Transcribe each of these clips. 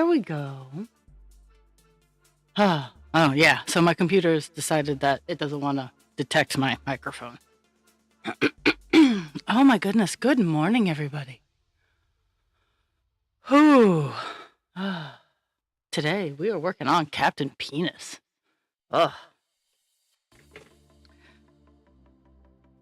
There we go. Oh, yeah. So my computer's decided that it doesn't want to detect my microphone. Oh my goodness. Good morning, everybody. Whew. Today we are working on Captain Penis. Ugh.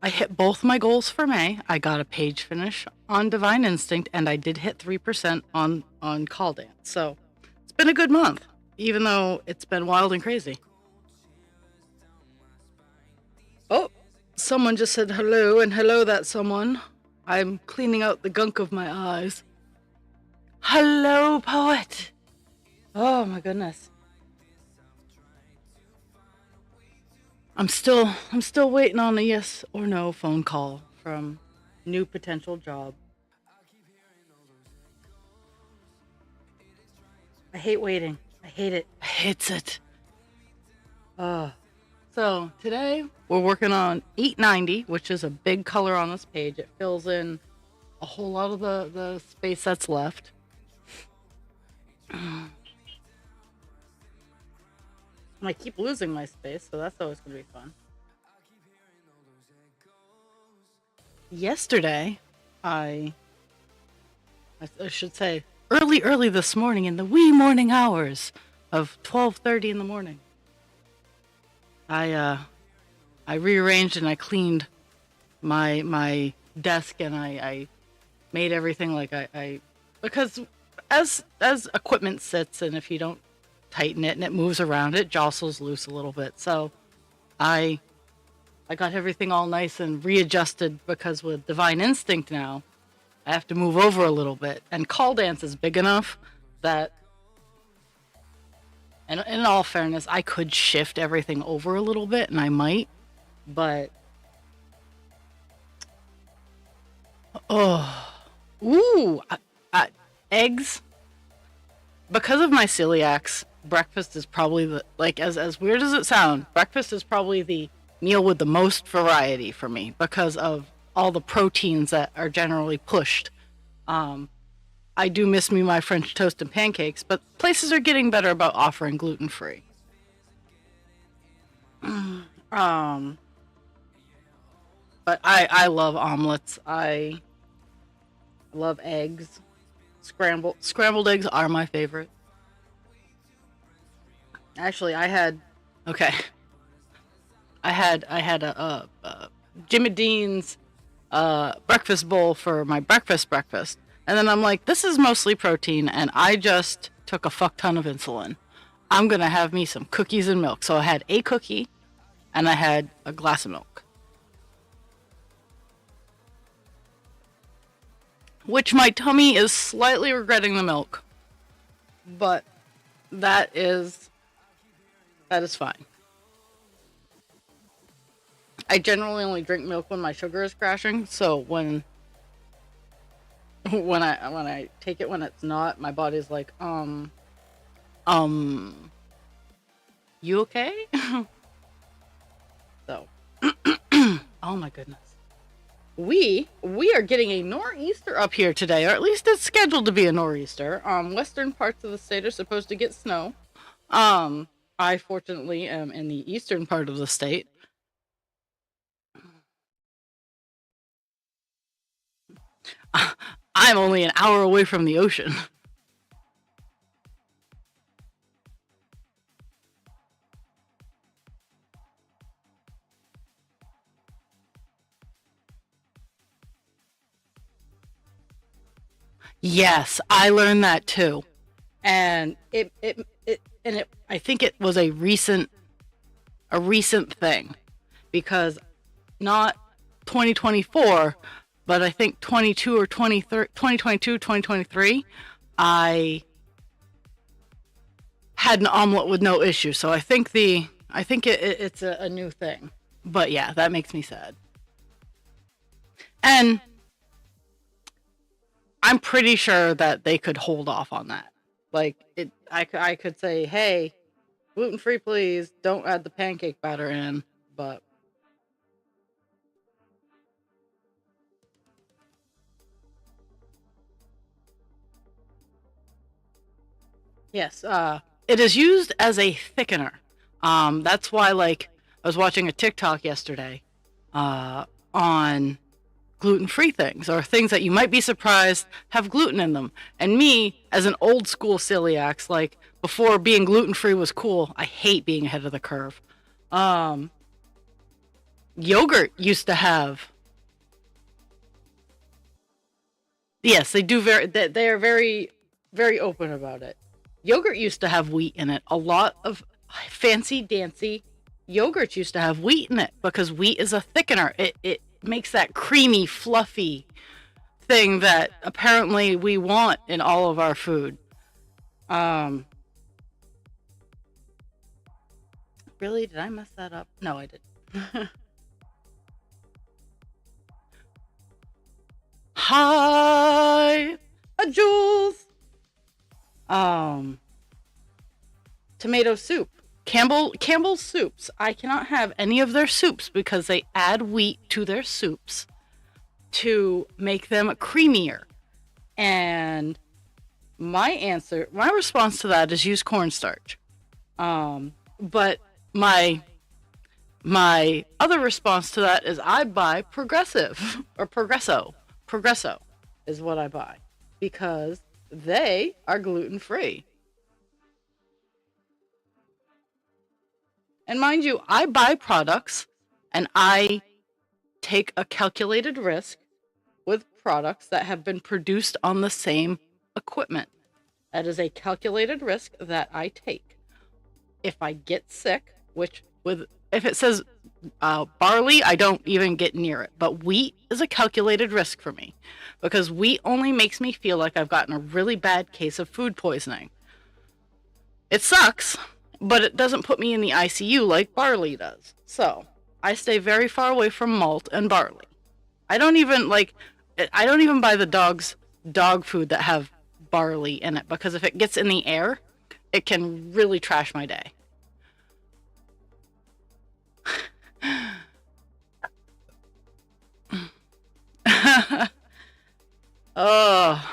I hit both my goals for May. I got a page finish on Divine Instinct, and I did hit 3% on Call Dance. So it's been a good month, even though it's been wild and crazy. Oh, someone just said hello, and hello, that someone. I'm cleaning out the gunk of my eyes. Hello, poet. Oh my goodness. I'm still waiting on a yes or no phone call from new potential job. I hate waiting. I hate it. I hate it. So today we're working on 890, which is a big color on this page. It fills in a whole lot of the space that's left. I keep losing my space, so that's always going to be fun. Yesterday, I should say, early this morning, in the wee morning hours of 12:30 in the morning, I rearranged and I cleaned my desk, and I made everything like I because as equipment sits, and if you don't tighten it and it moves around, it jostles loose a little bit. So I got everything all nice and readjusted, because with Divine Instinct now, I have to move over a little bit. And Call Dance is big enough that, and in all fairness, I could shift everything over a little bit, and I might, but eggs. Because of my celiacs, breakfast is probably as weird as it sounds, breakfast is probably the meal with the most variety for me, because of all the proteins that are generally pushed. I do miss me my French toast and pancakes, but places are getting better about offering gluten-free. But I love omelets. I love eggs. Scrambled eggs are my favorite. Actually, I had a Jimmy Dean's breakfast bowl for my breakfast, and then I'm like, this is mostly protein, and I just took a fuck ton of insulin. I'm gonna have me some cookies and milk. So I had a cookie, and I had a glass of milk, which my tummy is slightly regretting the milk, but that is fine. I generally only drink milk when my sugar is crashing, so when I take it when it's not, my body's like, you okay? So, oh my goodness. We are getting a nor'easter up here today, or at least it's scheduled to be a nor'easter. Western parts of the state are supposed to get snow. I fortunately am in the eastern part of the state. I'm only an hour away from the ocean. Yes, I learned that too. And I think it was a recent thing, because not 2024, but I think 22 or 2022, 2023, I had an omelet with no issue. So I think it's a new thing. But yeah, that makes me sad. And I'm pretty sure that they could hold off on that. Like, I could say, hey, gluten-free, please. Don't add the pancake batter in. But Yes, it is used as a thickener. That's why, like, I was watching a TikTok yesterday on gluten-free things or things that you might be surprised have gluten in them. And me, as an old school celiac, like before being gluten-free was cool, I hate being ahead of the curve. Um, Yogurt used to have. Yes, they do they are very open about it. Yogurt used to have wheat in it. A lot of fancy dancy yogurts used to have wheat in it because wheat is a thickener. It makes that creamy, fluffy thing that apparently we want in all of our food. Um, really? Did I mess that up? No, I didn't. Hi, Jules. Um, Tomato soup. Campbell's soups. I cannot have any of their soups because they add wheat to their soups to make them creamier. And my response to that is use cornstarch. But my other response to that is I buy Progressive or Progresso. Progresso is what I buy because they are gluten free. And mind you, I buy products and I take a calculated risk with products that have been produced on the same equipment. That is a calculated risk that I take. If I get sick, if it says barley, I don't even get near it. But wheat is a calculated risk for me because wheat only makes me feel like I've gotten a really bad case of food poisoning. It sucks, but it doesn't put me in the ICU like barley does. So I stay very far away from malt and barley. I don't even buy the dog food that have barley in it because if it gets in the air, it can really trash my day. Oh,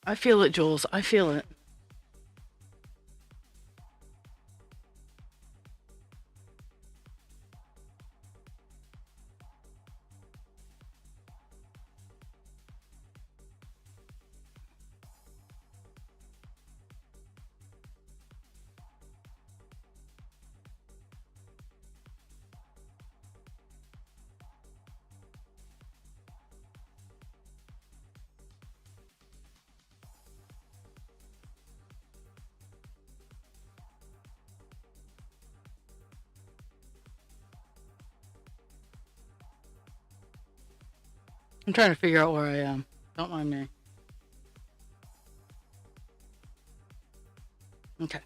I feel it, Jules. I feel it. I'm trying to figure out where I am. Don't mind me. Okay.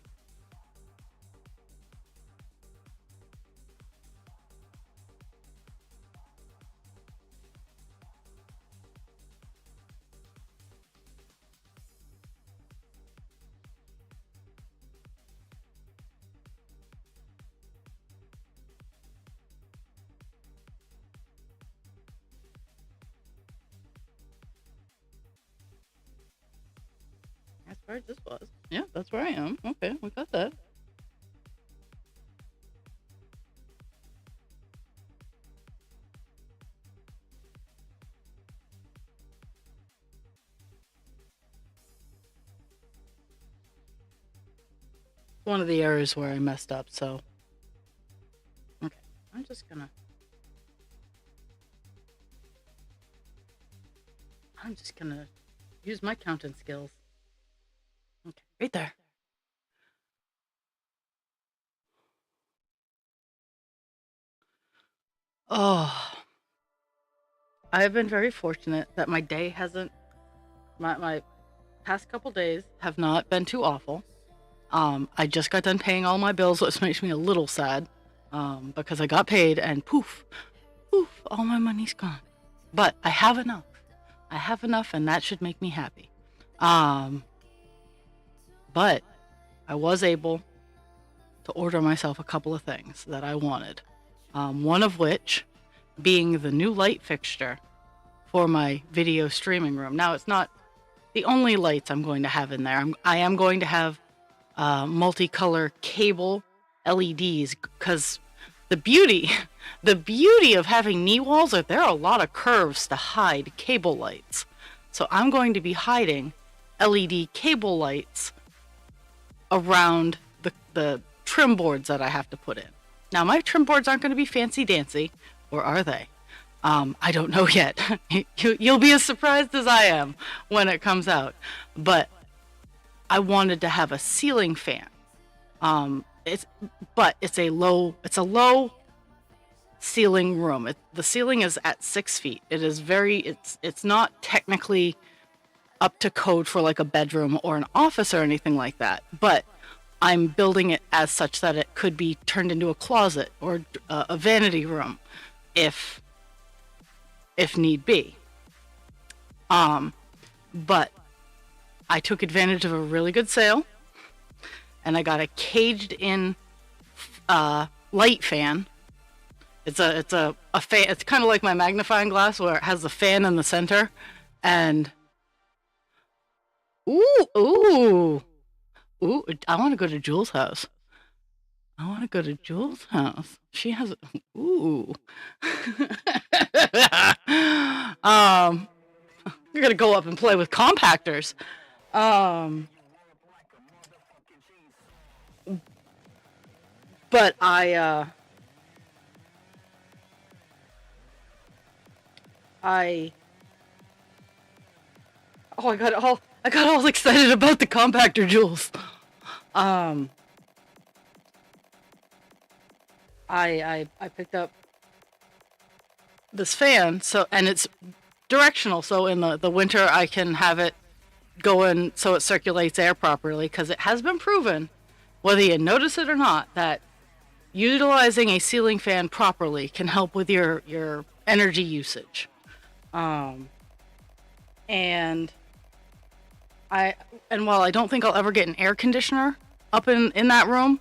That's where this was. Yeah, that's where I am. Okay, we got that. One of the areas where I messed up, so okay. I'm just gonna I'm just gonna use my counting skills. Okay, right there. Oh, I have been very fortunate that my day hasn't my past couple days have not been too awful. I just got done paying all my bills, which makes me a little sad. Because I got paid and poof, poof, all my money's gone. But I have enough. I have enough, and that should make me happy. Um, but I was able to order myself a couple of things that I wanted. One of which being the new light fixture for my video streaming room. Now, it's not the only lights I'm going to have in there. I am going to have multicolor cable LEDs because the beauty, the beauty of having knee walls are there are a lot of curves to hide cable lights. So I'm going to be hiding LED cable lights around the trim boards that I have to put in. Now my trim boards aren't going to be fancy dancy, or are they? I don't know yet. You'll be as surprised as I am when it comes out. But I wanted to have a ceiling fan. It's a low ceiling room. The ceiling is at 6 feet. It's not technically up to code for like a bedroom or an office or anything like that. But I'm building it as such that it could be turned into a closet or a vanity room, if need be. But I took advantage of a really good sale, and I got a caged-in light fan. It's a fan. It's kind of like my magnifying glass, where it has the fan in the center, and ooh, I want to go to Jules' house. She has ooh. You're gonna go up and play with compactors. But I got all excited about the compactor, Jules. I picked up this fan, and it's directional, so in the winter I can have it going so it circulates air properly, because it has been proven, whether you notice it or not, that utilizing a ceiling fan properly can help with your energy usage. And while I don't think I'll ever get an air conditioner up in that room,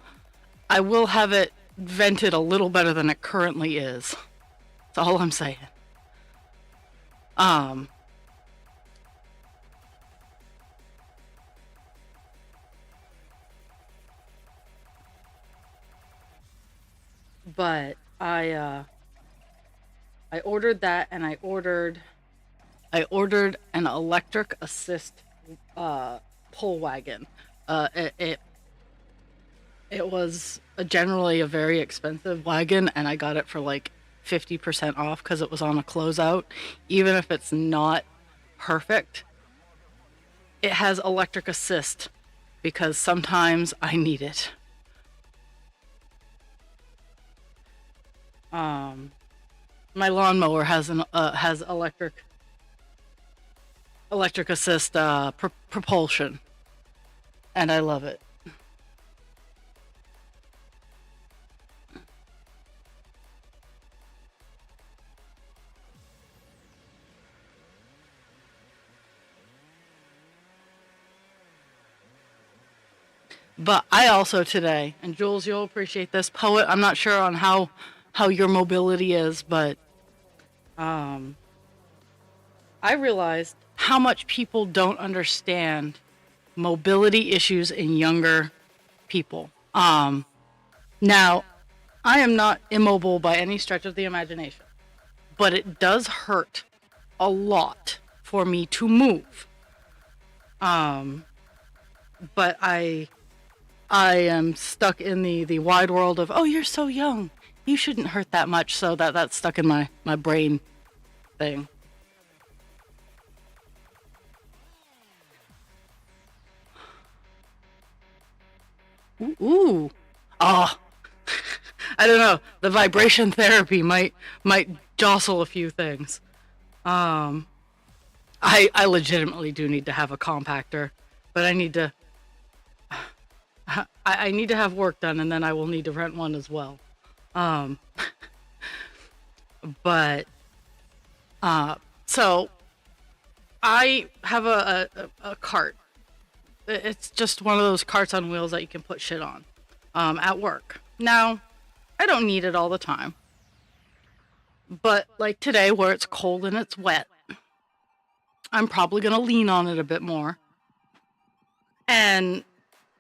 I will have it vented a little better than it currently is. That's all I'm saying. But I ordered that, and I ordered an electric assist pull wagon. It was generally a very expensive wagon, and I got it for like 50% off because it was on a closeout. Even if it's not perfect, it has electric assist because sometimes I need it. My lawnmower has electric assist propulsion, and I love it. But I also today, and Jules, you'll appreciate this, Poet, I'm not sure on how your mobility is, but I realized how much people don't understand mobility issues in younger people. Now, I am not immobile by any stretch of the imagination, but it does hurt a lot for me to move. But I am stuck in the wide world of, oh, you're so young, you shouldn't hurt that much, so that's stuck in my brain thing. Ooh. Oh. I don't know. The vibration therapy might jostle a few things. I legitimately do need to have a compactor, but I need to have work done, and then I will need to rent one as well. But so I have a cart. It's just one of those carts on wheels that you can put shit on at work. Now, I don't need it all the time, but like today where it's cold and it's wet, I'm probably going to lean on it a bit more. And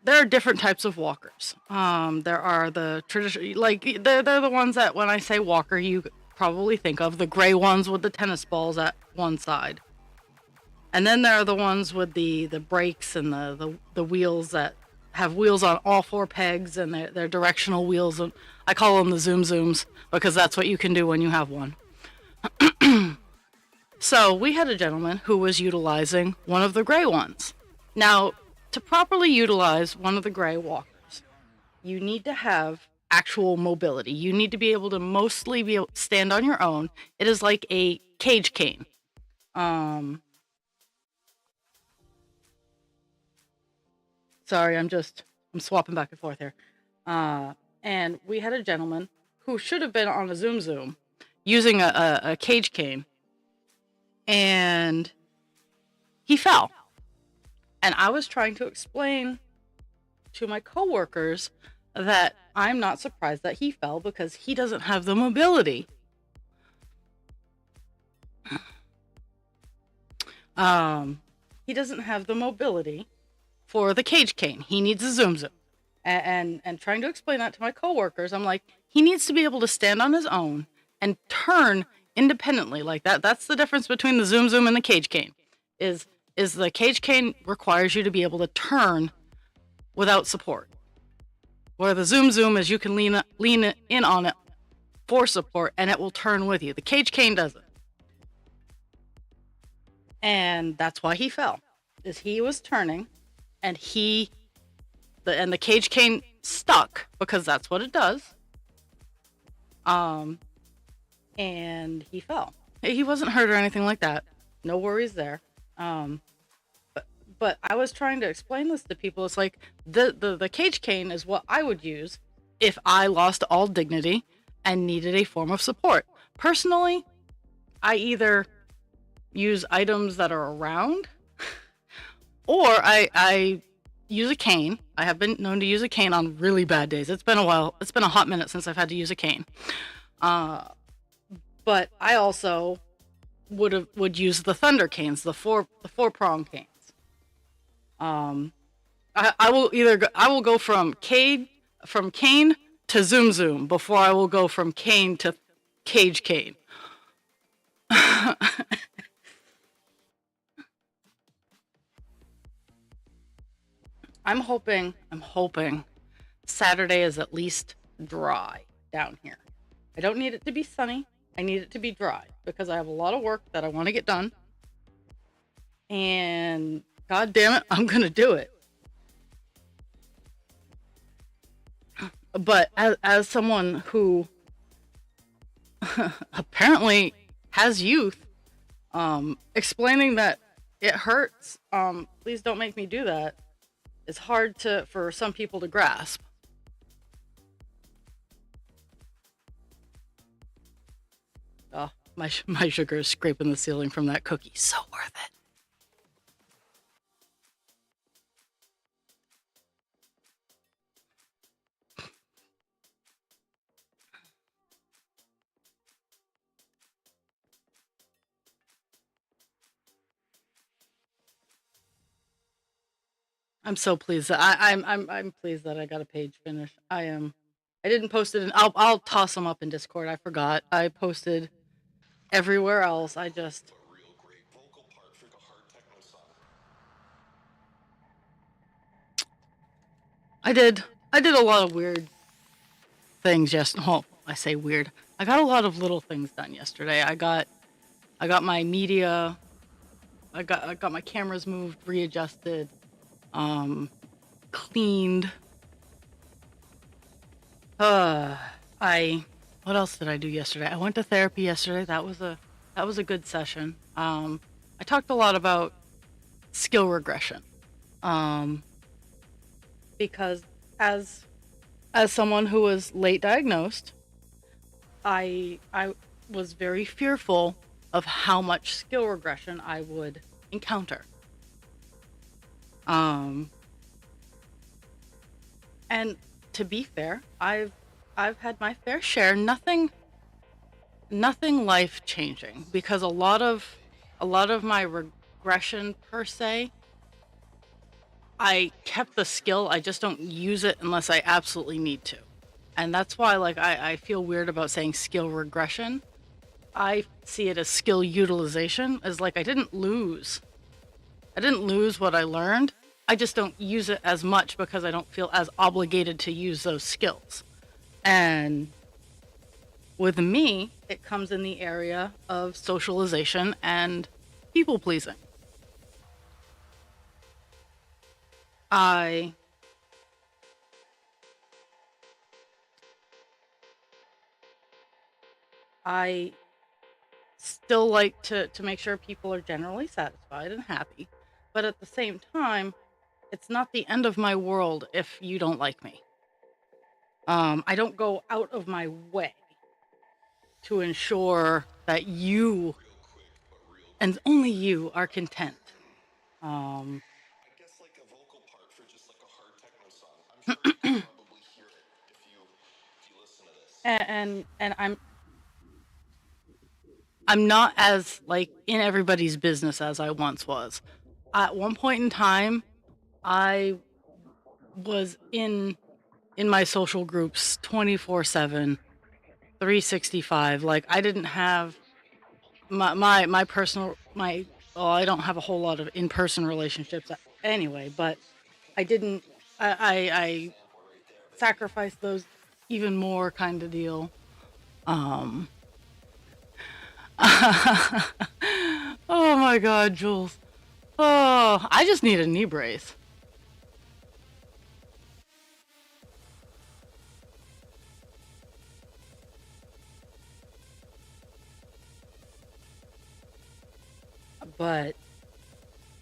there are different types of walkers. There are the traditional, like they're the ones that when I say walker, you probably think of the gray ones with the tennis balls at one side. And then there are the ones with the brakes and the wheels that have wheels on all four pegs, and they're directional wheels. And I call them the zoom zooms because that's what you can do when you have one. So we had a gentleman who was utilizing one of the gray ones. Now, to properly utilize one of the gray walkers, you need to have actual mobility. You need to be able to mostly be able to stand on your own. It is like a cage cane. Sorry, I'm swapping back and forth here. And we had a gentleman who should have been on a zoom zoom using a cage cane, and he fell. And I was trying to explain to my coworkers that I'm not surprised that he fell because he doesn't have the mobility. He doesn't have the mobility for the cage cane. He needs a zoom zoom. And trying to explain that to my coworkers, I'm like, he needs to be able to stand on his own and turn independently like that. That's the difference between the zoom zoom and the cage cane. Is the cage cane requires you to be able to turn without support. Where the zoom zoom is you can lean in on it for support and it will turn with you. The cage cane doesn't. And that's why he fell. Is he was turning and the cage cane stuck because that's what it does. And he fell. He wasn't hurt or anything like that. No worries there. But I was trying to explain this to people. It's like the cage cane is what I would use if I lost all dignity and needed a form of support. Personally, I either use items that are around or I use a cane. I have been known to use a cane on really bad days. It's been a while. It's been a hot minute since I've had to use a cane. But I also would use the thunder canes, the four prong canes. I will go from cane to zoom zoom before I will go from cane to cage cane. I'm hoping Saturday is at least dry down here. I don't need it to be sunny. I need it to be dry because I have a lot of work that I want to get done. And God damn it, I'm going to do it. But as someone who apparently has youth, explaining that it hurts, please don't make me do that, is hard for some people to grasp. Oh, my sugar is scraping the ceiling from that cookie. So worth it. I'm so pleased that I'm pleased that I got a page finished. I am. I didn't post it. I'll toss them up in Discord. I forgot. I posted everywhere else. I did a lot of weird things. Oh, I say weird. I got a lot of little things done yesterday. I got my media. I got my cameras moved, readjusted. Cleaned. What else did I do yesterday? I went to therapy yesterday. That was a good session. I talked a lot about skill regression. Because as someone who was late diagnosed, I was very fearful of how much skill regression I would encounter. And to be fair, I've had my fair share. Nothing life changing, because a lot of my aggression per se. I kept the skill, I just don't use it unless I absolutely need to. And that's why, like, I feel weird about saying skill regression. I see it as skill utilization, as like I didn't lose. I didn't lose what I learned. I just don't use it as much because I don't feel as obligated to use those skills. And with me, it comes in the area of socialization and people pleasing. I I still like to make sure people are generally satisfied and happy, but at the same time, it's not the end of my world if you don't like me. I don't go out of my way to ensure that you and only you are content. Um, and I'm not as like in everybody's business as I once was. At one point in time, I was in my social groups 24/7, 365. Like I didn't have my personal my well, I don't have a whole lot of in-person relationships anyway, but I didn't I sacrificed those even more kind of deal. Um Oh my God, Jules. Oh, I just need a knee brace. But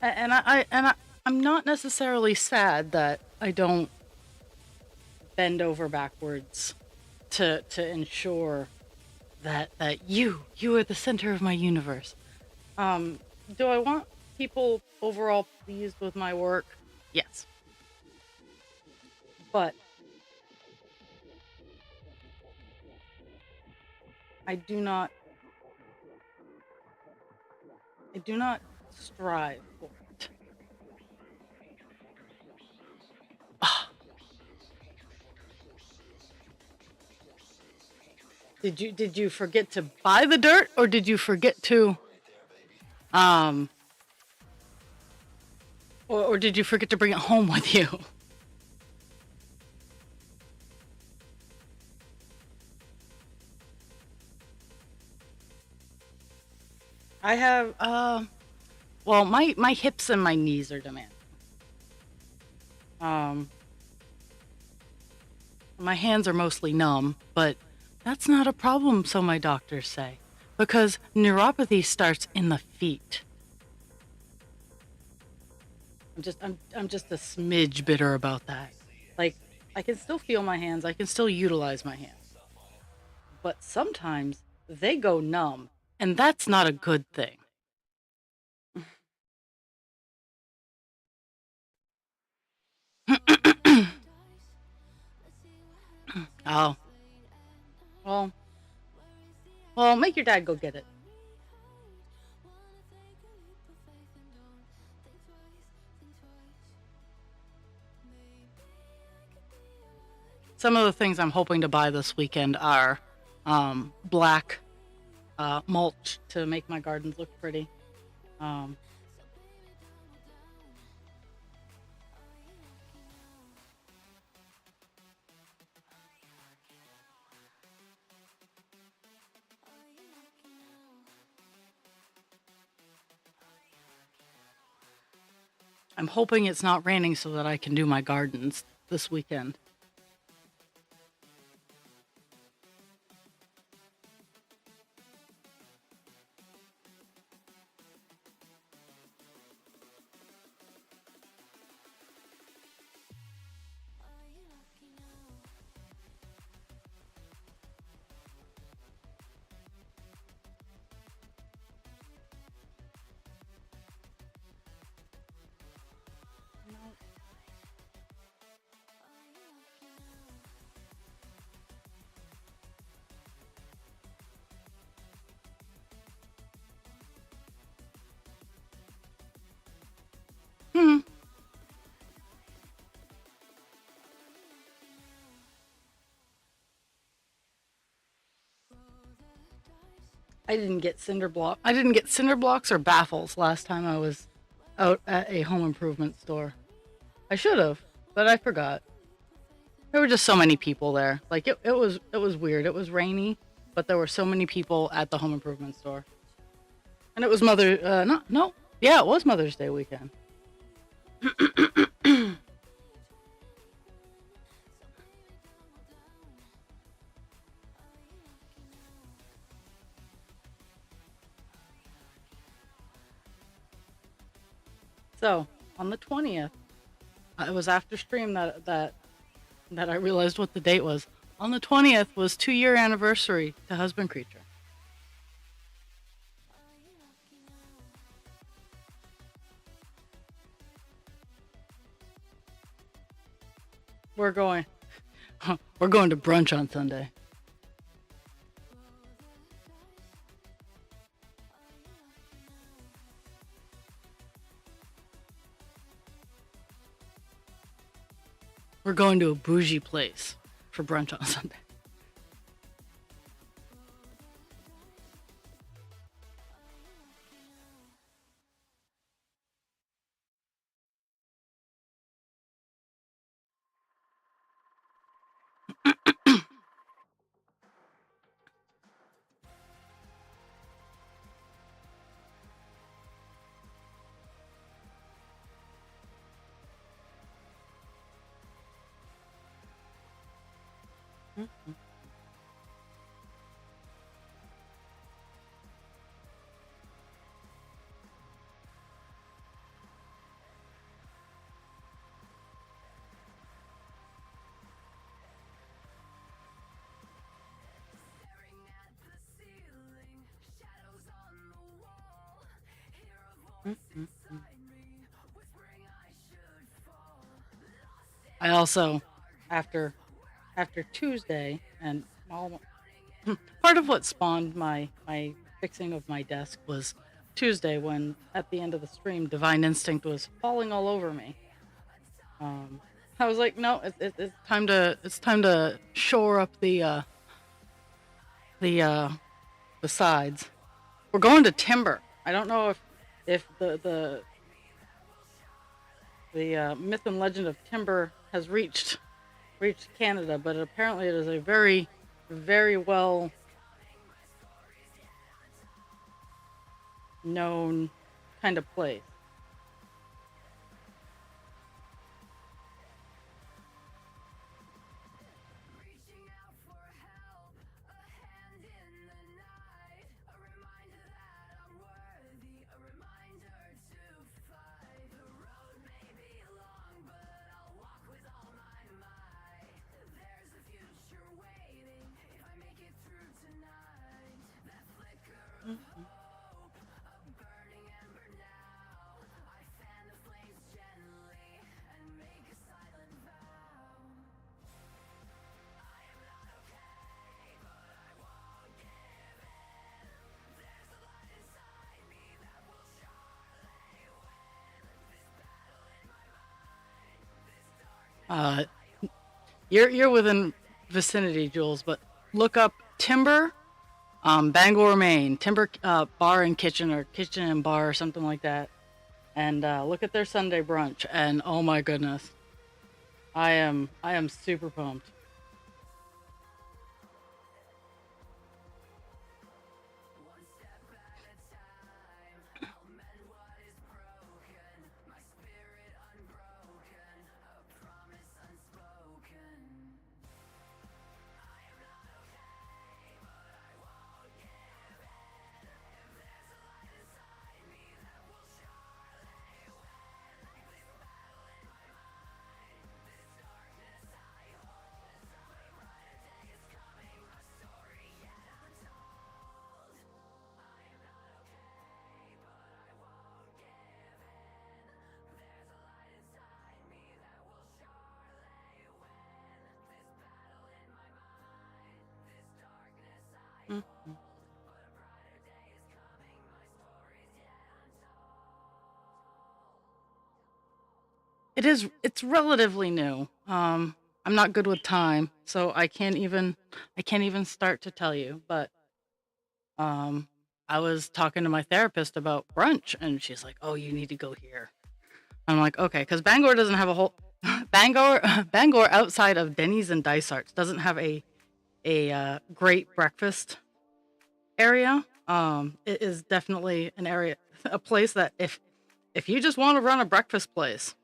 I'm not necessarily sad that I don't bend over backwards to ensure that you are the center of my universe. Um, do I want people overall pleased with my work? Yes, but I do not I do not strive for it. Ah, did you forget to buy the dirt or did you forget to um or did you forget to bring it home with you? I have well, my hips and my knees are demanding. Um, my hands are mostly numb, but that's not a problem, so my doctors say, because neuropathy starts in the feet. I'm just a smidge bitter about that. Like I can still feel my hands, I can still utilize my hands, but sometimes they go numb, and that's not a good thing. Oh, well, well, make your dad go get it. Some of the things I'm hoping to buy this weekend are black mulch to make my gardens look pretty. Um, I'm hoping it's not raining so that I can do my gardens this weekend. I didn't get cinder block. I didn't get cinder blocks or baffles last time I was out at a home improvement store. I should have, but I forgot. There were just so many people there. Like it was weird. It was rainy, but there were so many people at the home improvement store. And it was no. Yeah, it was Mother's Day weekend. So, on the 20th, it was after stream that I realized what the date was. On the 20th was 2-year anniversary to Husband Creature. We're going we're going to brunch on Sunday. We're going to a bougie place for brunch on Sunday. I also, after Tuesday, and all, part of what spawned my fixing of my desk was Tuesday when at the end of the stream, Divine Instinct was falling all over me. Um, I was like, no, it's time to shore up the the sides. We're going to Timber. I don't know if the myth and legend of Timber has reached Canada, but apparently it is a very very well known kind of place. Uh, you're within vicinity, Jules, but look up Timber, Bangor, Maine, Timber Bar and Kitchen, or Kitchen and Bar or something like that, and look at their Sunday brunch. And oh my goodness, I am super pumped. Mm. It's relatively new. I'm not good with time, so I can't even start to tell you, but I was talking to my therapist about brunch, and she's like, "Oh, you need to go here." I'm like, "Okay," because Bangor doesn't have a whole Bangor outside of Denny's and Dysart's doesn't have a great breakfast area. It is definitely an area, a place that if you just want to run a breakfast place,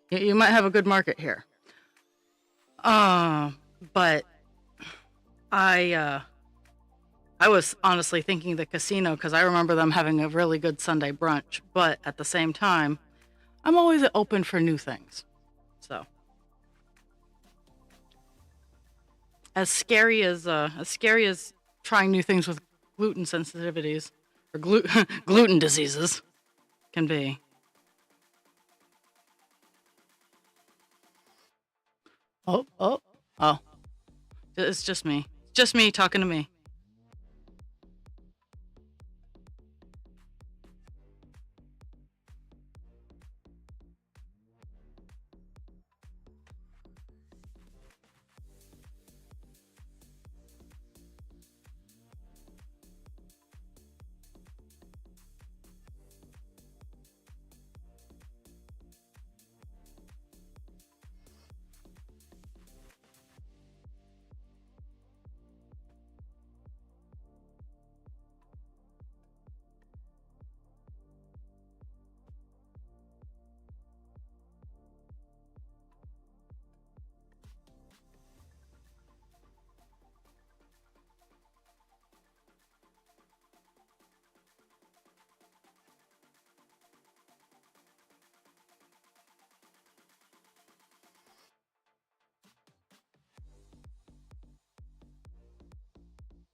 you might have a good market here. Uh, but I I was honestly thinking the casino because I remember them having a really good Sunday brunch. But at the same time, I'm always open for new things. So as scary as trying new things with gluten sensitivities or gluten diseases can be. Oh, oh, oh! It's just me. It's just me talking to me.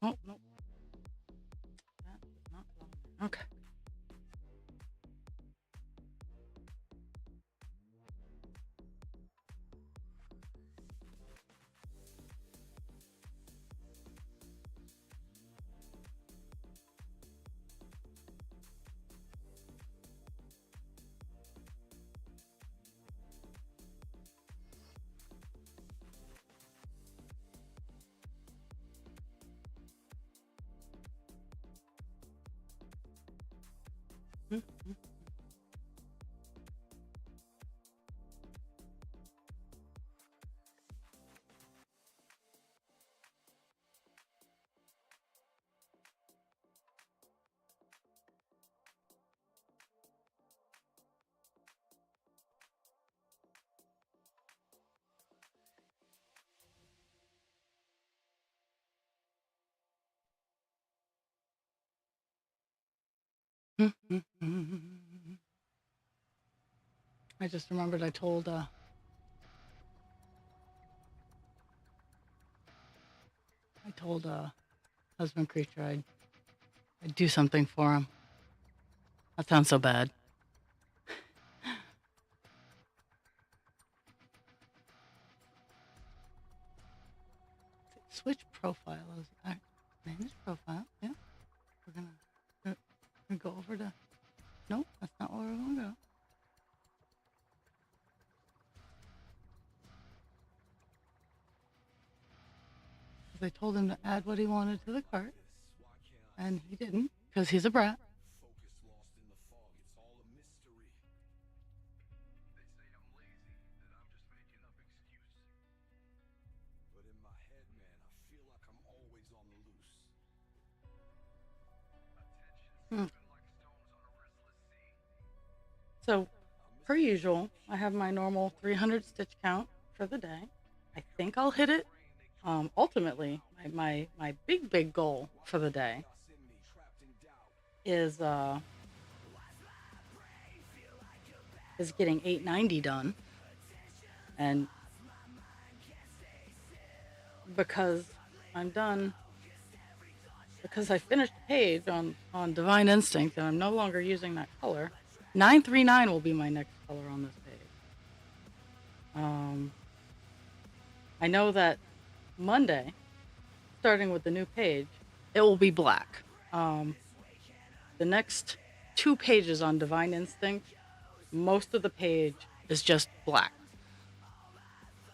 Oh no, that did not go. Okay. I just remembered I told husband creature I'd do something for him. That sounds so bad. Switch profiles. Manage profile. Yeah. We're gonna go over to. No, that's not where we're gonna go. They told him to add what he wanted to the cart, and he didn't because he's a brat. Hmm. So, per usual, I have my normal 300 stitch count for the day. I think I'll hit it. Ultimately, my big goal for the day is is getting 890 done, and because I'm done, because I finished the page on Divine Instinct and I'm no longer using that color, 939 will be my next color on this page. Um, I know that Monday, starting with the new page, it will be black. The next two pages on Divine Instinct, most of the page is just black.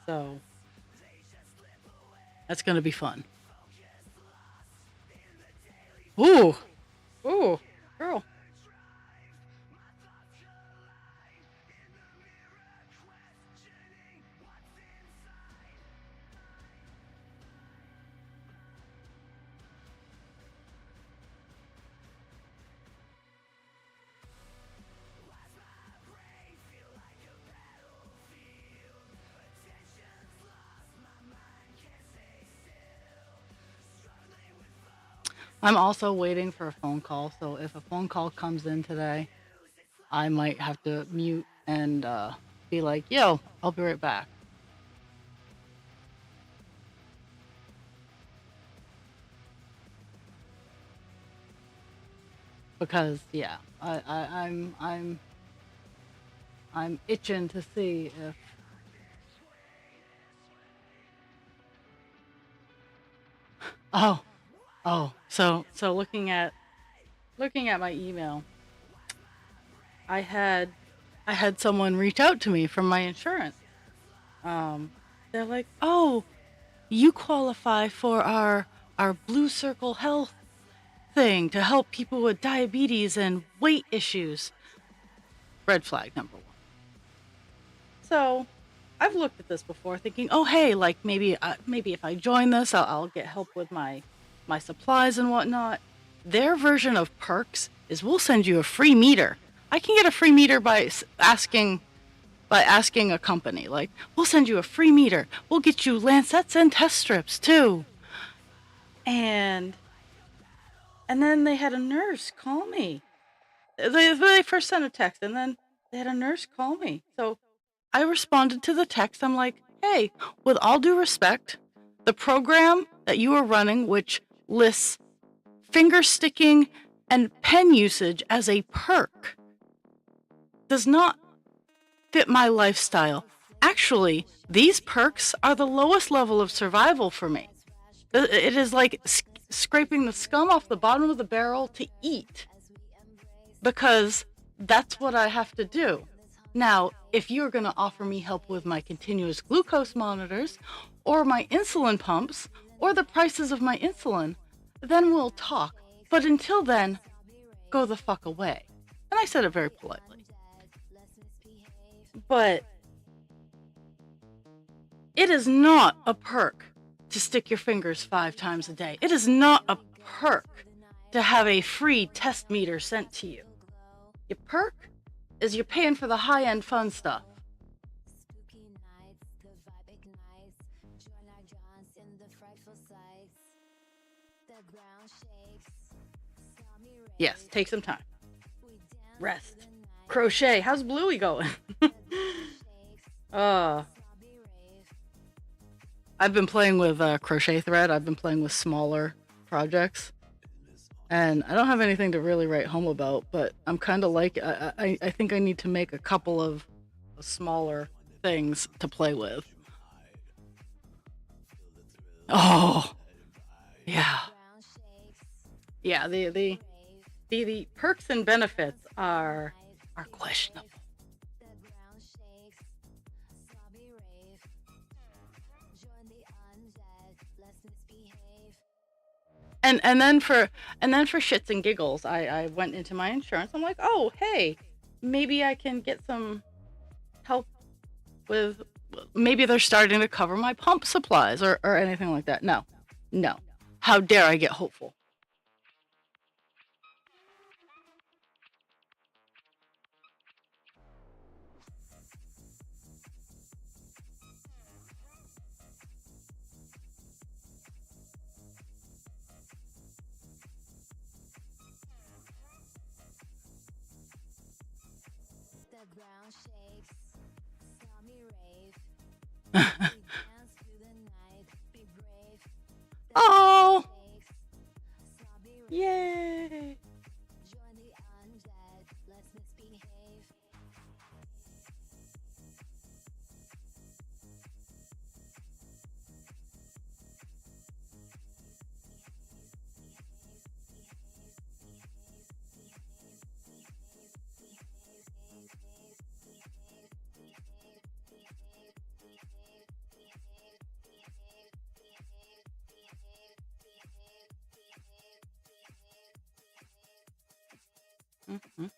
So that's going to be fun. Ooh, Ooh, girl. I'm also waiting for a phone call, so if a phone call comes in today, I might have to mute and be like, "Yo, I'll be right back." Because yeah, I'm itching to see if. Oh, so looking at my email, I had I had someone reach out to me from my insurance. Um, they're like, "Oh, you qualify for our Blue Circle Health thing to help people with diabetes and weight issues." Red flag number one. So I've looked at this before, thinking, "Oh, hey, like maybe if I join this, I'll get help with my supplies and whatnot." Their version of perks is we'll send you a free meter. I can get a free meter by asking a company, like, we'll send you a free meter. We'll get you lancets and test strips too. And then they had a nurse call me. They first sent a text, and then they had a nurse call me. So I responded to the text. I'm like, "Hey, with all due respect, the program that you are running, which lists finger sticking and pen usage as a perk, does not fit my lifestyle. Actually, these perks are the lowest level of survival for me. It is like scraping the scum off the bottom of the barrel to eat, because that's what I have to do. Now, if you're going to offer me help with my continuous glucose monitors or my insulin pumps or the prices of my insulin, then we'll talk. But until then, go the fuck away." And I said it very politely. But it is not a perk to stick your fingers 5 times a day. It is not a perk to have a free test meter sent to you. Your perk is you're paying for the high-end fun stuff. Yes, take some time. Rest. Crochet. How's Bluey going? uh I've been playing with crochet thread. I've been playing with smaller projects. And I don't have anything to really write home about, but I'm kind of like, I think I need to make a couple of smaller things to play with. Oh, yeah. Yeah, the perks and benefits are questionable. And then for shits and giggles, I went into my insurance. I'm like, "Oh, hey, maybe I can get some help with, maybe they're starting to cover my pump supplies or anything like that." No. No. How dare I get hopeful? Oh, yay. Mhm.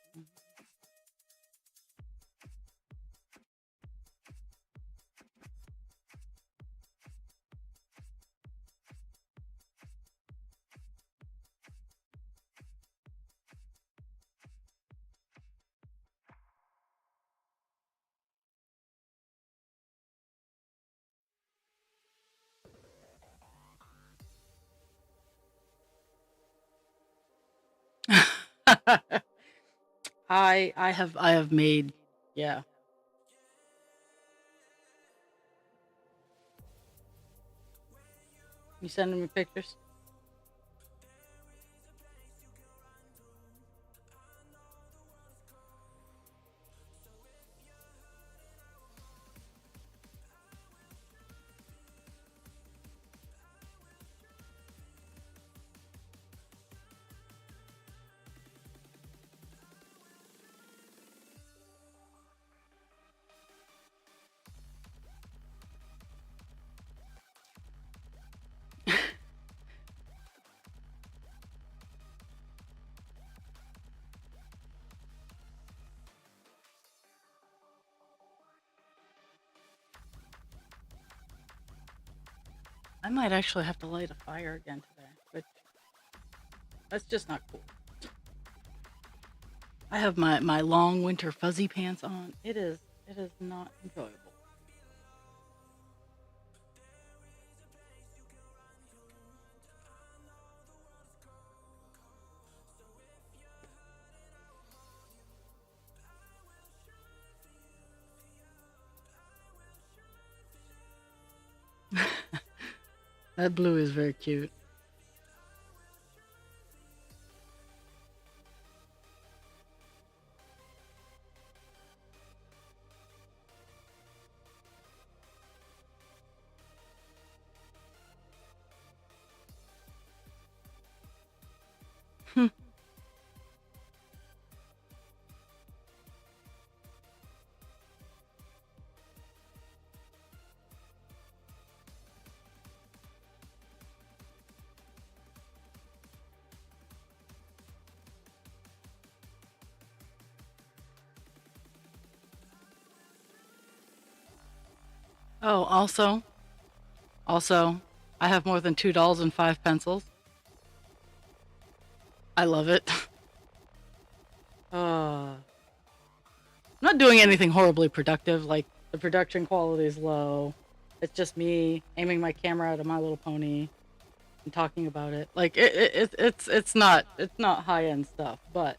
I have made, yeah. You sending me pictures? I might actually have to light a fire again today, but that's just not cool. I have my long winter fuzzy pants on. It is not enjoyable. That blue is very cute. Oh, also, I have more than $2 and 5 pencils. I love it. I'm not doing anything horribly productive. Like the production quality is low. It's just me aiming my camera at a My Little Pony and talking about it. Like it's not high end stuff, but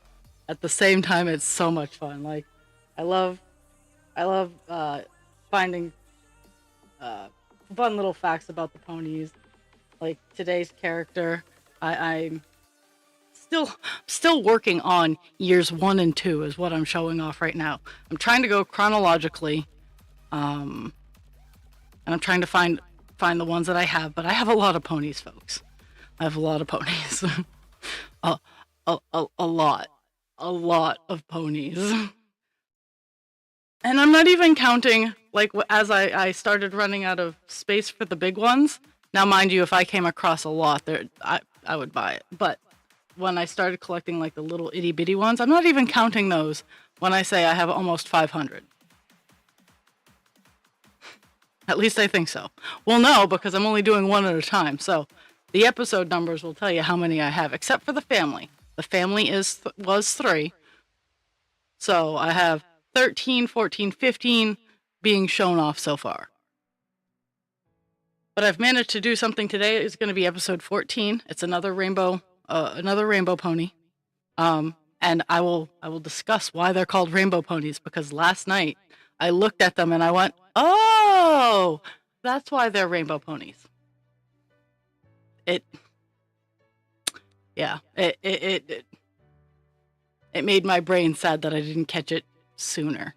at the same time, it's so much fun. Like I love I love finding uh, fun little facts about the ponies. Like today's character, I'm still working on years 1 and 2 is what I'm showing off right now. I'm trying to go chronologically, um, and I'm trying to find the ones that I have. But I have a lot of ponies, folks. I have a lot of ponies. a, a lot of ponies. And I'm not even counting, like, as I started running out of space for the big ones. Now, mind you, if I came across a lot, I would buy it. But when I started collecting, like, the little itty bitty ones, I'm not even counting those when I say I have almost 500. At least I think so. Well, no, because I'm only doing one at a time. So the episode numbers will tell you how many I have, except for the family. The family was 3. So I have 13, 14, 15 being shown off so far. But I've managed to do something today. It's going to be episode 14. It's another rainbow pony. And I will discuss why they're called rainbow ponies, because last night I looked at them and I went, "Oh, that's why they're rainbow ponies." It Yeah, it made my brain sad that I didn't catch it sooner.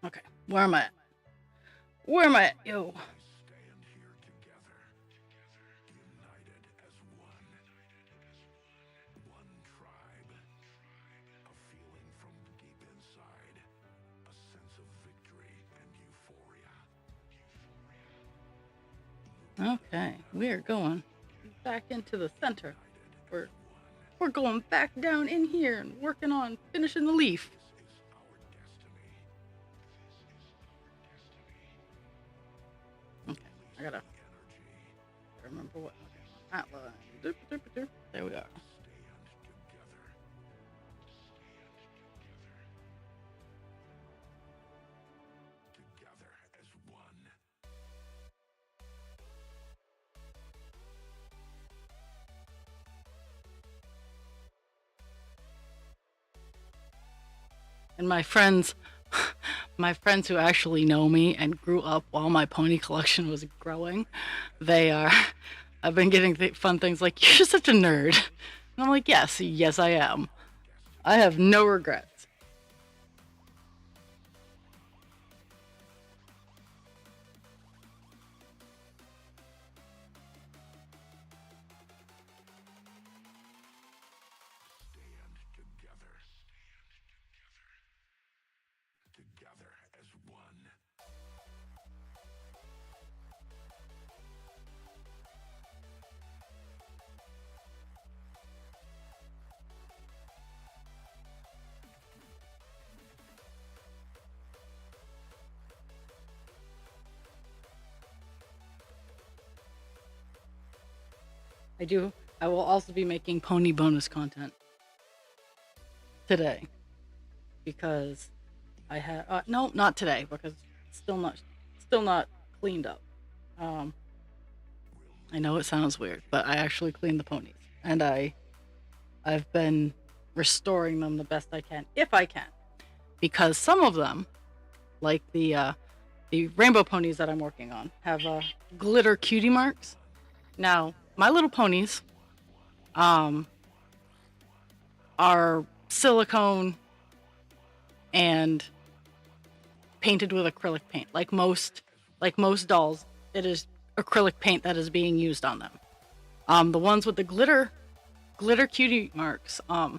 Okay, where am I at? Where am I at? Yo. Stand here together, united as one tribe, a feeling from deep inside, a sense of victory and euphoria. Okay, we are going back into the center. We're we're going back down in here and working on finishing the leaf. Okay, I gotta remember what. Okay, outline. There we are. Together as one. And my friends, my friends who actually know me and grew up while my pony collection was growing, they are. I've been getting fun things like, "You're such a nerd," and I'm like, "Yes, yes, I am. I have no regrets." Stand together. Together as one. I do. I will also be making pony bonus content today because I had no, not today because it's still not cleaned up. Um, I know it sounds weird, but I actually cleaned the ponies, and I've been restoring them the best I can, if I can, because some of them, like the rainbow ponies that I'm working on, have glitter cutie marks. Now, my little ponies, um, are silicone and painted with acrylic paint. Like most dolls, it is acrylic paint that is being used on them. The ones with the glitter cutie marks, I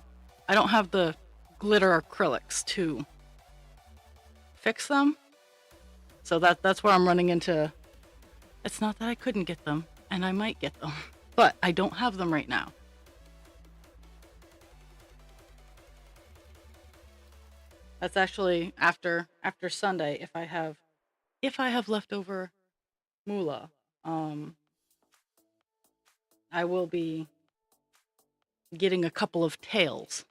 don't have the glitter acrylics to fix them. So that's where I'm running into. It's not that I couldn't get them, and I might get them, but I don't have them right now. That's actually after Sunday. If I have leftover moolah, I will be getting a couple of tails.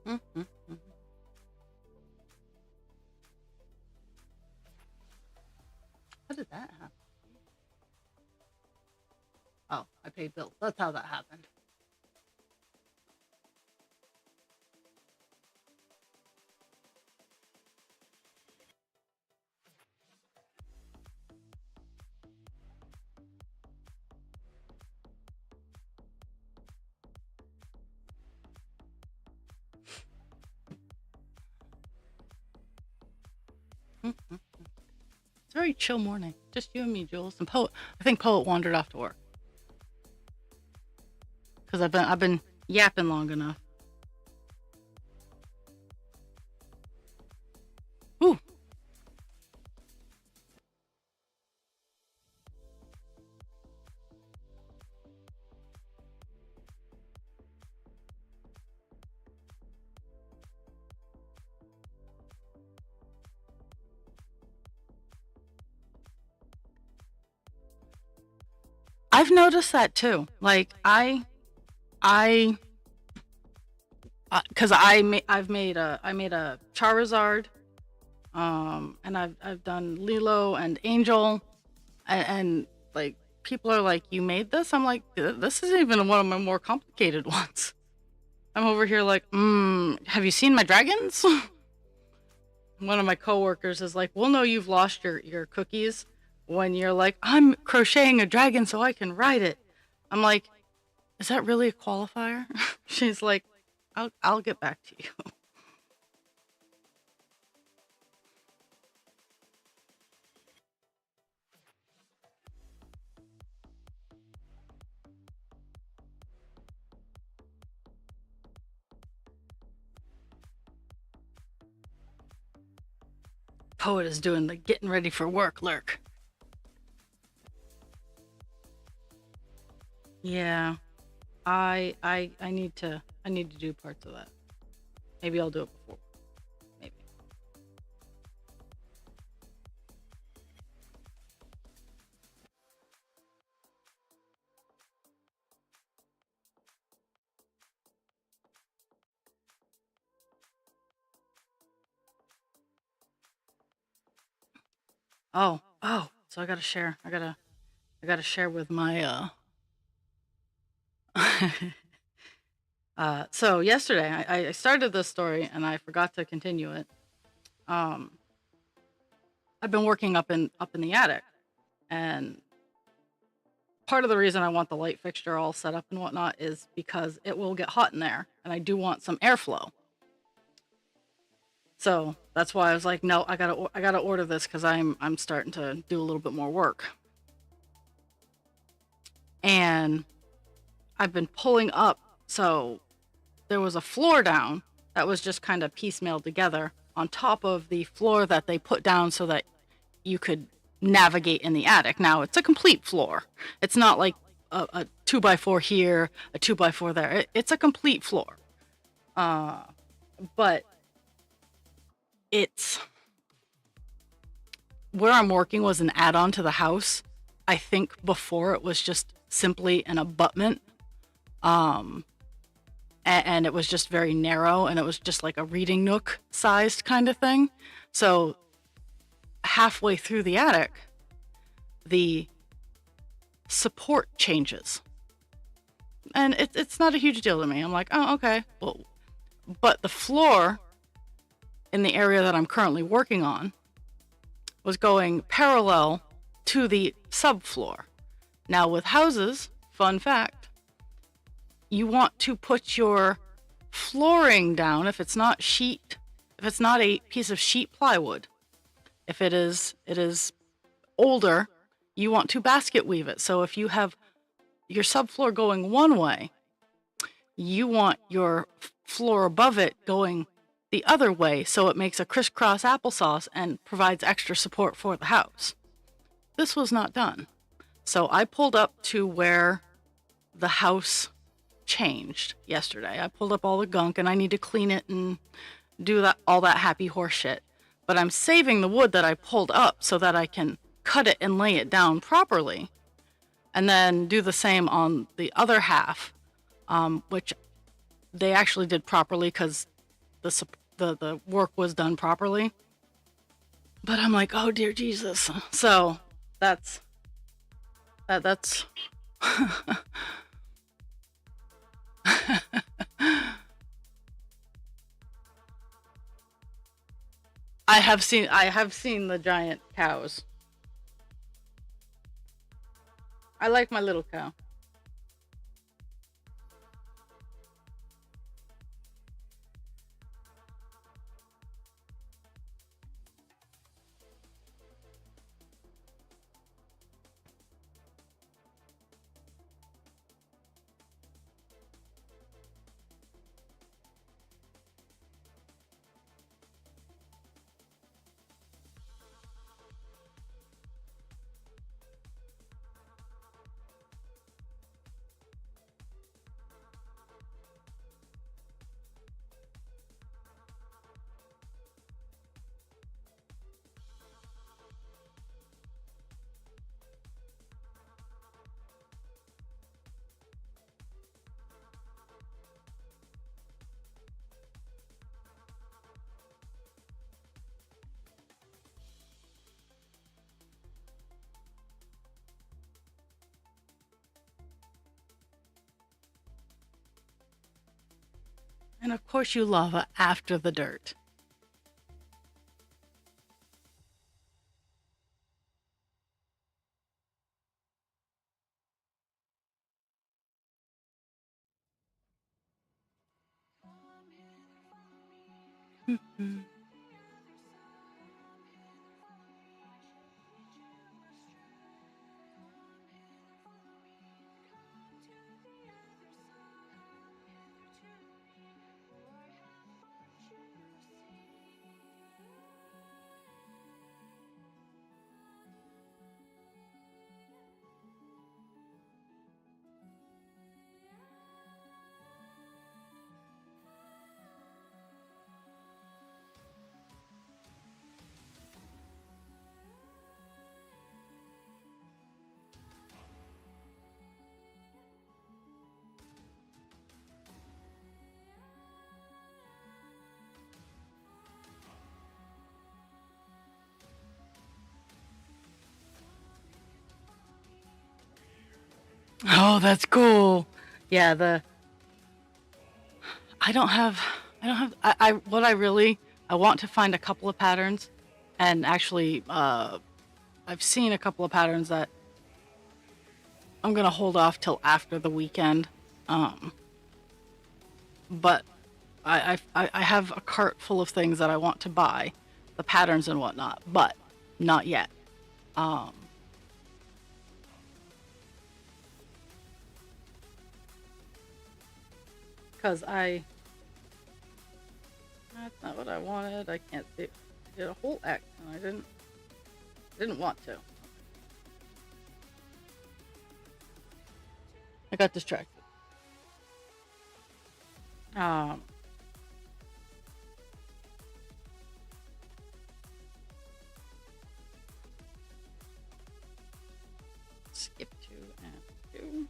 Mm-hmm. How did that happen? Oh, I paid bills. That's how that happened. Mm-hmm. It's a very chill morning. Just you and me, Jules. And Poet. I think Poet wandered off to work because I've been yapping long enough. Ooh. I've noticed that too. Like I, because I made a Charizard, and I've done Lilo and Angel, and like people are like, "You made this?" I'm like, "This isn't even one of my more complicated ones." I'm over here like, have you seen my dragons?" One of my coworkers is like, "We'll know you've lost your cookies when you're like, I'm crocheting a dragon so I can ride it." I'm like, "Is that really a qualifier?" She's like, I'll get back to you." Poet is doing the getting ready for work lurk. Yeah, I need to do parts of that. Maybe I'll do it before. Maybe. Oh. So I gotta share. I gotta share with my so yesterday I started this story and I forgot to continue it. Um, I've been working up in the attic, and part of the reason I want the light fixture all set up and whatnot is because it will get hot in there, and I do want some airflow. So that's why I was like, no, I gotta order this because I'm starting to do a little bit more work, and I've been pulling up. So there was a floor down that was just kind of piecemealed together on top of the floor that they put down so that you could navigate in the attic. Now it's a complete floor. It's not like a 2x4 here, a 2x4 there. It's a complete floor. Uh, but it's where I'm working was an add-on to the house. I think before it was just simply an abutment. Um, and it was just very narrow, and it was just like a reading nook sized kind of thing. So halfway through the attic, the support changes. And it's not a huge deal to me. I'm like, oh, okay. Well, but the floor in the area that I'm currently working on was going parallel to the subfloor. Now, with houses, fun fact, you want to put your flooring down if it's not sheet, if it's not a piece of sheet plywood. If it is older, you want to basket weave it. So if you have your subfloor going one way, you want your floor above it going the other way, so it makes a crisscross applesauce and provides extra support for the house. This was not done. So I pulled up to where the house changed yesterday. I pulled up all the gunk and I need to clean it and do that, all that happy horse shit. But I'm saving the wood that I pulled up so that I can cut it and lay it down properly, and then do the same on the other half, which they actually did properly because the work was done properly. But I'm like, oh dear Jesus. So that's that's I have seen the giant cows. I like my little cow. And of course you lava after the dirt. Mhm. Oh, that's cool. Yeah, the I don't have I don't have I what I really I want to find a couple of patterns, and actually I've seen a couple of patterns that I'm gonna hold off till after the weekend. Um, but I have a cart full of things that I want to buy, the patterns and whatnot, but not yet. Um, because that's not what I wanted. I can't see. I did a whole X and I didn't want to. I got distracted. Um, skip two and two.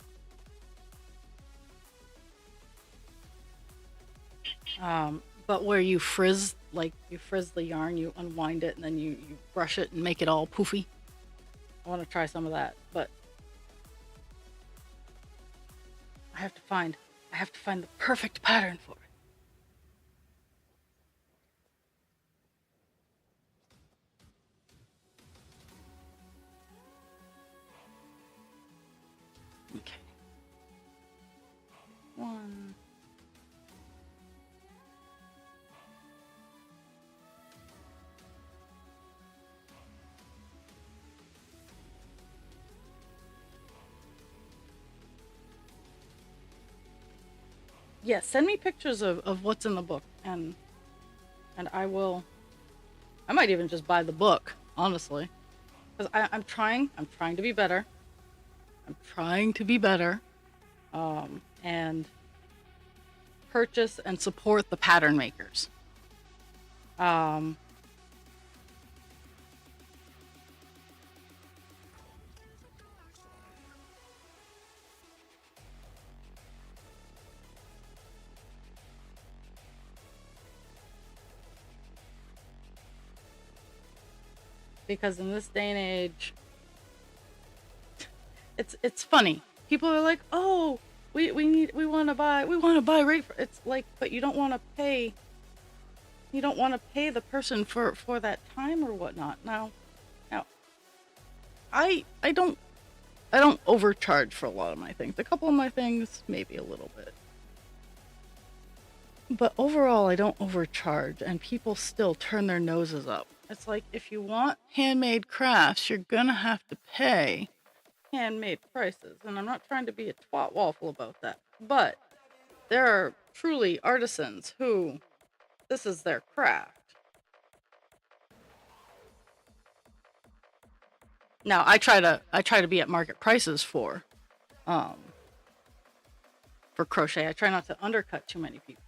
But where you frizz, like you frizz the yarn, you unwind it and then you brush it and make it all poofy. I want to try some of that, but I have to find I have to find the perfect pattern for it. Okay. One. Yeah, send me pictures of what's in the book and I might even just buy the book, honestly. Because I'm trying to be better. I'm trying to be better. And purchase and support the pattern makers. Um, because in this day and age, it's funny. People are like, "Oh, we want to buy right for." It's like, but you don't want to pay the person for that time or whatnot. Now, I don't overcharge for a lot of my things. A couple of my things, maybe a little bit. But overall, I don't overcharge, and people still turn their noses up. It's like, if you want handmade crafts, you're gonna have to pay handmade prices. And I'm not trying to be a twat waffle about that. But there are truly artisans who this is their craft. Now, I try to be at market prices um for crochet. I try not to undercut too many people.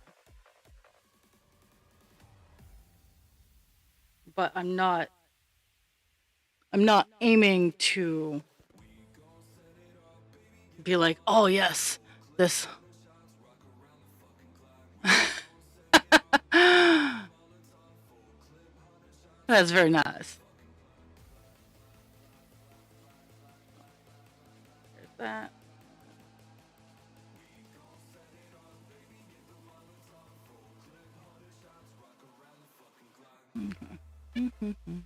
But I'm not aiming to be like, "Oh, yes, this." That's very nice. There's that. Mhm. Mhm.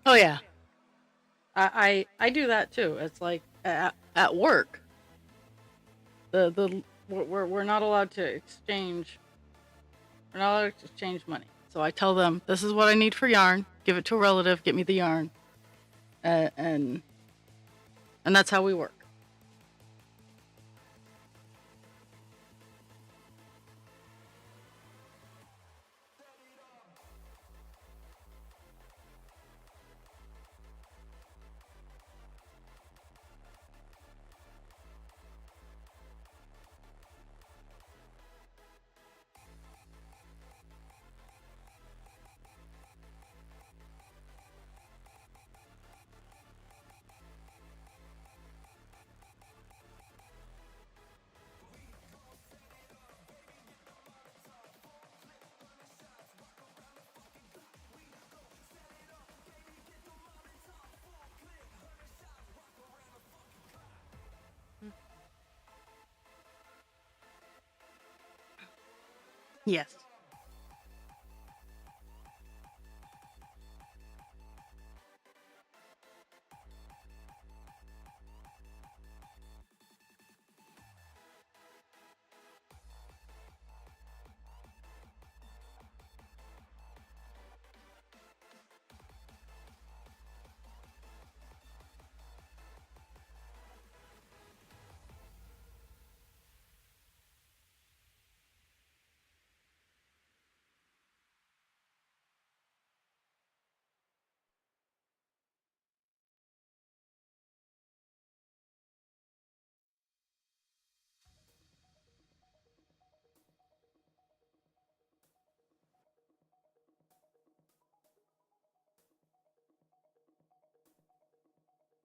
Oh yeah, I do that too. It's like at work, the we're not allowed to exchange. We're not allowed to exchange money. So I tell them this is what I need for yarn. Give it to a relative. Get me the yarn, uh, and and that's how we work. Yes.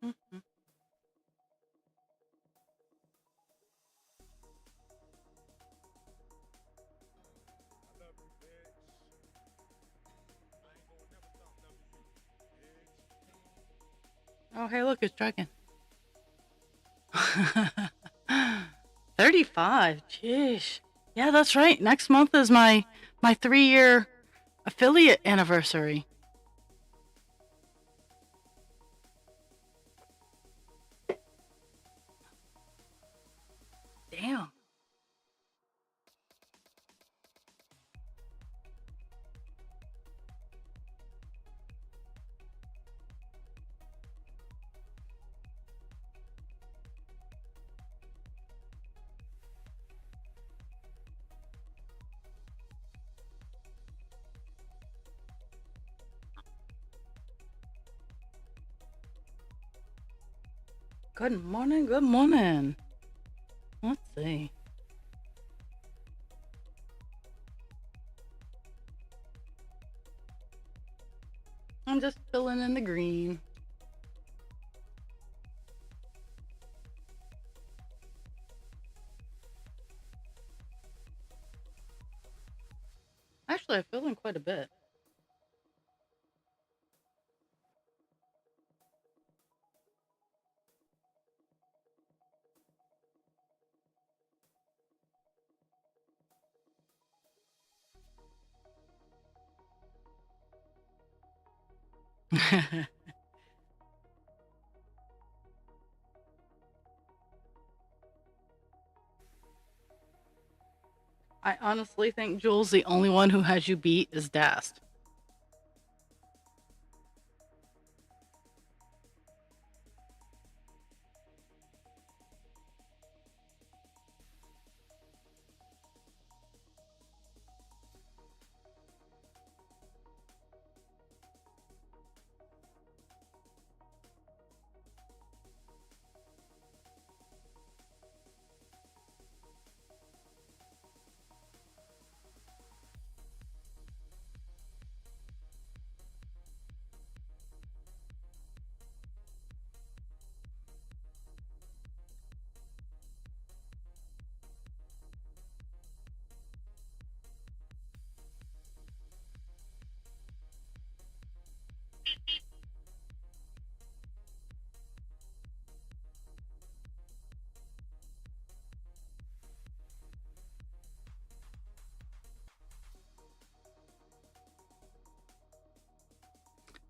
Mhm. Oh hey, look, it's dragon. 35. Jeez. Yeah, that's right. Next month is my 3-year affiliate anniversary. Damn. Good morning. Good morning. Let's see. I'm just filling in the green. Actually, I fill in quite a bit. I honestly think Jules, the only one who has you beat is Dast.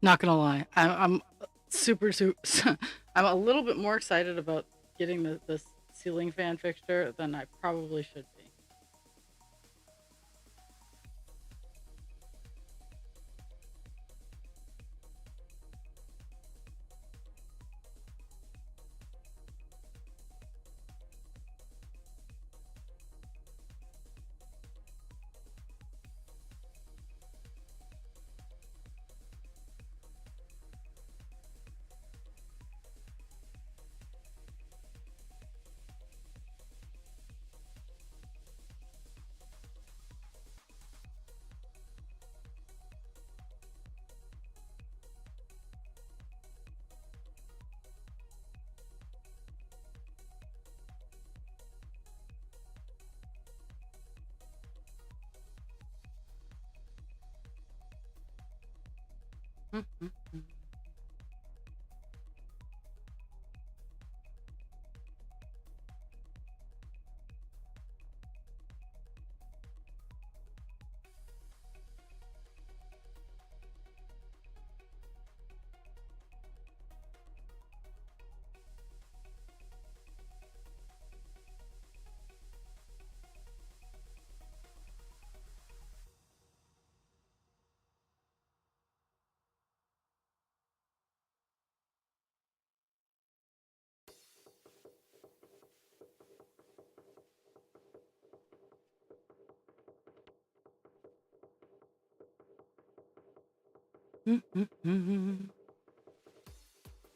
Not gonna lie, I'm super. I'm a little bit more excited about getting this ceiling fan fixture than I probably should be.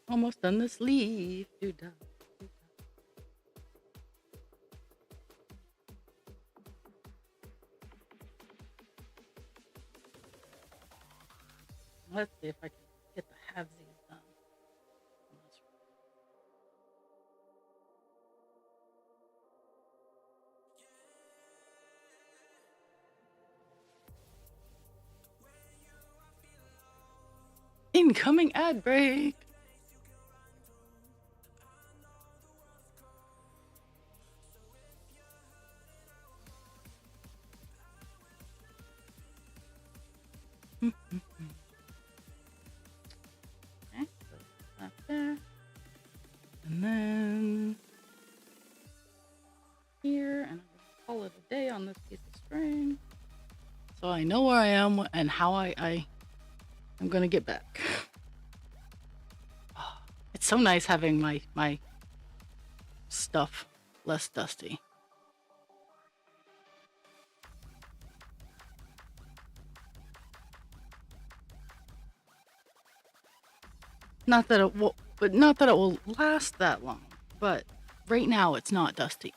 Almost done this leaf. Let's see if I can get the halvesies done. Incoming ad break. Okay, so that there. And then here, and I'm gonna call it a day on this piece of string. So I know where I am and how I'm gonna get back. It's so nice having my stuff less dusty. Not that it will, but not that it will last that long. But right now, it's not dusty.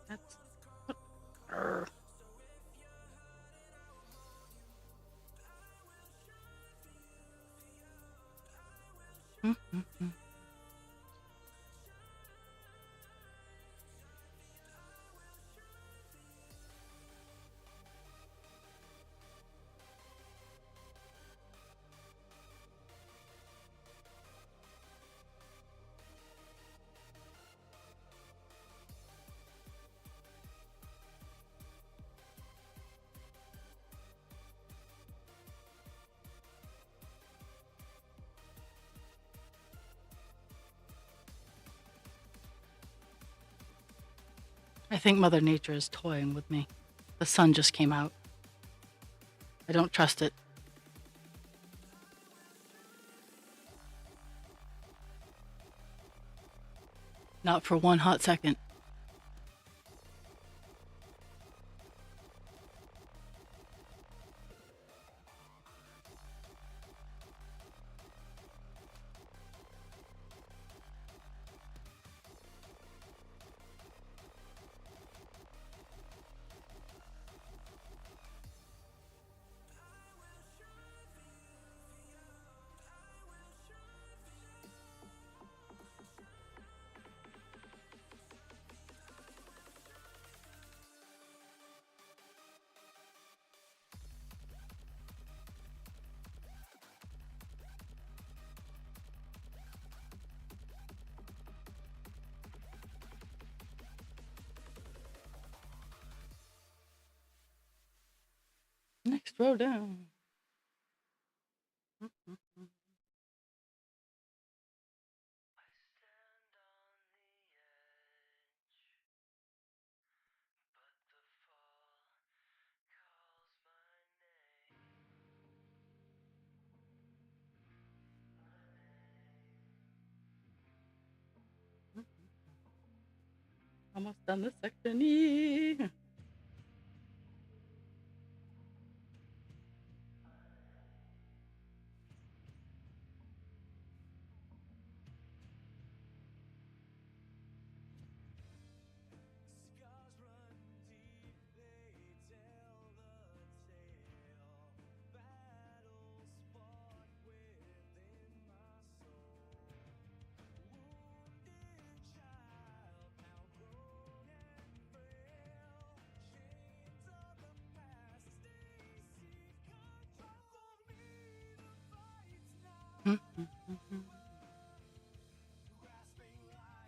That's. I think Mother Nature is toying with me. The sun just came out. I don't trust it. Not for one hot second. throw down. Almost done this section. Yee.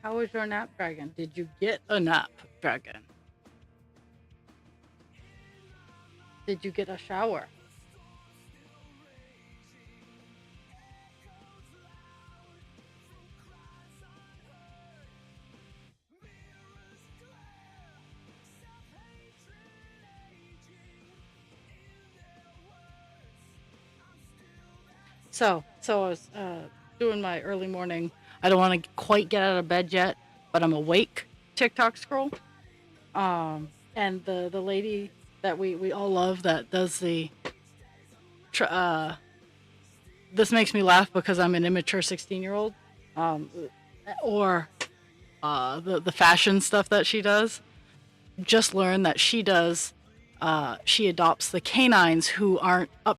How was your nap, Dragon? Did you get a nap, Dragon? Did you get a shower? So I was doing my early morning. I don't want to quite get out of bed yet, but I'm awake. TikTok scroll. And the lady that we all love that does the. This makes me laugh because I'm an immature 16-year-old. Or the fashion stuff that she does. Just learned that she does. She adopts the canines who aren't up